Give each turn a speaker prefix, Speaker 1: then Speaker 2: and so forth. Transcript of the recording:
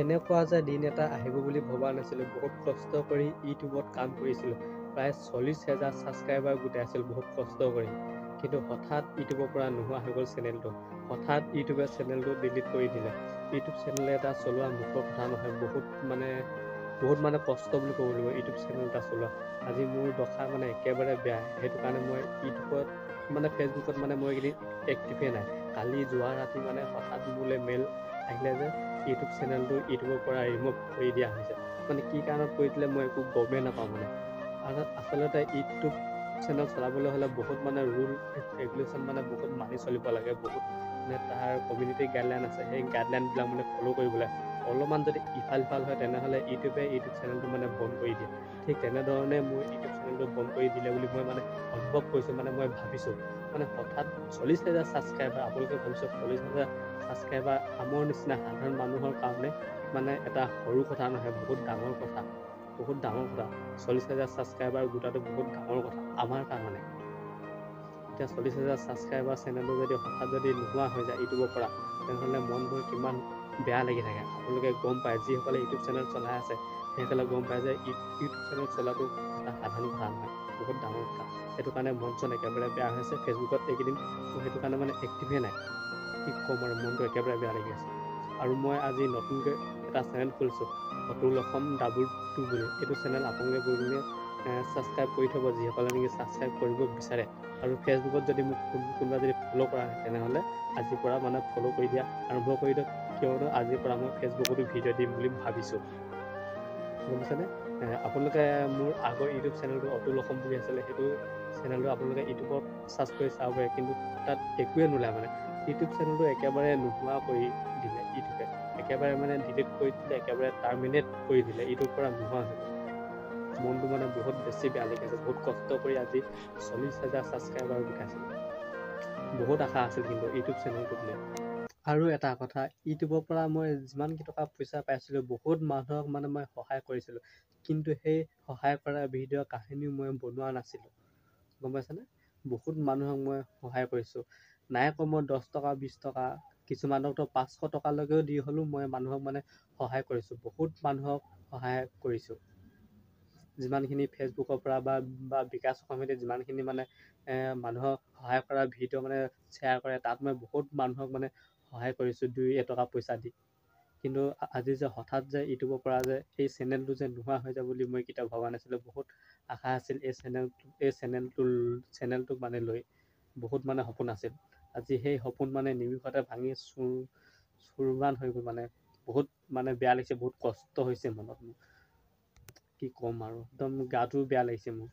Speaker 1: এনেকুৱা যে দিন এটা আহিব বুলি ভবা নাছিলোঁ। বহুত কষ্ট কৰি ইউটিউবত কাম কৰিছিলোঁ। প্ৰায় 40,000 ছাবস্ক্ৰাইবাৰ গোটাইছিলোঁ বহুত কষ্ট কৰি। কিন্তু হঠাৎ ইউটিউবৰ পৰা নোহোৱা হৈ গ'ল চেনেলটো। হঠাৎ ইউটিউবে চেনেলটো ডিলিট কৰি দিলে। ইউটিউব চেনেল এটা চলোৱা মুখৰ কথা নহয়। বহুত কষ্ট বুলি ক'ব লাগিব ইউটিউব চেনেল এটা চলোৱা। আজি মোৰ দশা একেবাৰে বেয়া। সেইটো কাৰণে মই ইউটিউবত ফেচবুকত মই এইকেইদিন এক্টিভে নাই। কালি যোৱা ৰাতি হঠাৎ মোলৈ মেইল আহিলে যে ইউটিউব চেনেলটো ইউটিউবৰ পৰা ৰিমুভ কৰি দিয়া হৈছে। কি কাৰণত কৰি দিলে মই একো গমেই নাপাওঁ আৰু আচলতে ইউটিউব চেনেল চলাবলৈ হ'লে বহুত ৰুল ৰেগুলেশ্যন বহুত মানি চলিব লাগে। বহুত তাৰ কমিউনিটি গাইডলাইন আছে। সেই গাইডলাইনবিলাক ফ'ল' কৰিব লাগে। অলপমান যদি ইফাল সিফাল হয় তেনেহ'লে ইউটিউবে ইউটিউব চেনেলটো বন্ধ কৰি দিয়ে। ঠিক তেনেধৰণে মোৰ ইউটিউব চেনেলটো বন্ধ কৰি দিলে বুলি মই অনুভৱ কৰিছোঁ। মই ভাবিছোঁ হঠাৎ 40,000 ছাবস্ক্ৰাইবাৰ। আপোনালোকে ভাবিছোঁ 40,000 ছাবস্ক্ৰাইবাৰ আমাৰ নিচিনা সাধাৰণ মানুহৰ কাৰণে এটা সৰু কথা নহয়, বহুত ডাঙৰ কথা। বহুত ডাঙৰ কথা। 40,000 ছাবস্ক্ৰাইবাৰ গোটাটো বহুত ডাঙৰ কথা আমাৰ কাৰণে। এতিয়া 40,000 ছাবস্ক্ৰাইবাৰ চেনেলটো যদি হঠাৎ নোহোৱা হৈ যায় ইউটিউবৰ পৰা, তেনেহ'লে মনবোৰ কিমান বেয়া লাগি থাকে। আপোনালোকে গম পায়, যিসকলে ইউটিউব চেনেল চলাই আছে সেইসকলে গম পায় যে ইউটিউব চেনেল চলাটো এটা সাধাৰণ কথা নহয়, বহুত ডাঙৰ কথা। সেইটো কাৰণে মন চন একেবাৰে বেয়া হৈছে। ফেচবুকত এইকেইদিন মই সেইটো কাৰণে এক্টিভে নাই। কি ক'ম আৰু, মনটো একেবাৰে বেয়া লাগি আছে। আৰু মই আজি নতুনকৈ এটা চেনেল খুলিছোঁ, অতুল অসম $2 বুলি। এইটো চেনেল আপোনালোকে গৈ কিনে ছাবস্ক্ৰাইব কৰি থ'ব, যিসকলে নেকি ছাবস্ক্ৰাইব কৰিব বিচাৰে। আৰু ফেচবুকত যদি মোক কোনোবা যদি ফ'ল' কৰা নাই, তেনেহ'লে আজিৰ পৰা ফ'ল' কৰি দিয়া আৰম্ভ কৰি দিয়ক। কিয়নো আজিৰ পৰা মই ফেচবুকতো ভিডিঅ' দিম বুলি ভাবিছোঁ। গম পাইছেনে? আপোনালোকে মোৰ আগৰ ইউটিউব চেনেলটো অতুল অসম বুলি আছিলে, সেইটো চেনেলটো আপোনালোকে ইউটিউবত চাৰ্চ কৰি চাব পাৰে। কিন্তু তাত একোৱে নোলায় ইউটিউব চেনেলটো একেবাৰে নোহোৱা কৰি দিলে ইউটিউবে। একেবাৰে ডিলিট কৰি দিলে, একেবাৰে টাৰ্মিনেট কৰি দিলে, ইউটিউবৰ পৰা নোহোৱা হৈ গ'ল। মনটো বহুত বেছি বেয়া লাগি আছে। বহুত কষ্ট কৰি আজি 40,000 ছাবস্ক্ৰাইবাৰ গোটাইছিলোঁ। বহুত আশা আছিল কিন্তু ইউটিউব চেনেলটোক লৈ। আৰু এটা কথা, ইউটিউবৰ পৰা মই যিমান টকা পইচা পাইছিলোঁ, বহুত মানুহক মই সহায় কৰিছিলোঁ। কিন্তু সেই সহায় কৰা ভিডিঅ' কাহিনী মই বনোৱা নাছিলোঁ। গম পাইছেনে? বহুত মানুহক মই সহায় কৰিছোঁ। নাই কমেও 10 টকা 20 টকা, কিছুমানকতো 500 টকালৈকেও দি হ'লেও মই মানুহক সহায় কৰিছোঁ। বহুত মানুহক সহায় কৰিছোঁ। যিমানখিনি ফেচবুকৰ পৰা বা বিকাশ সমিতিত যিমানখিনি মানুহক সহায় কৰা ভিডিঅ' শ্বেয়াৰ কৰে, তাত মই বহুত মানুহক সহায় কৰিছোঁ 2 টকা পইচা দি। কিন্তু আজি যে হঠাৎ যে ইউটিউবৰ পৰা যে এই চেনেলটো যে নোহোৱা হৈ যাব বুলি মই কেতিয়াও ভবা নাছিলোঁ। বহুত আশা আছিল এই চেনেলটোক লৈ। বহুত সপোন আছিল। আজি সেই সপোন নিমিষতে ভাঙি চুৰমাৰ হৈ গ'ল। বহুত বেয়া লাগিছে, বহুত কষ্ট হৈছে মনত মোৰ। কি ক'ম আৰু, একদম গাটো বেয়া লাগিছে মোৰ।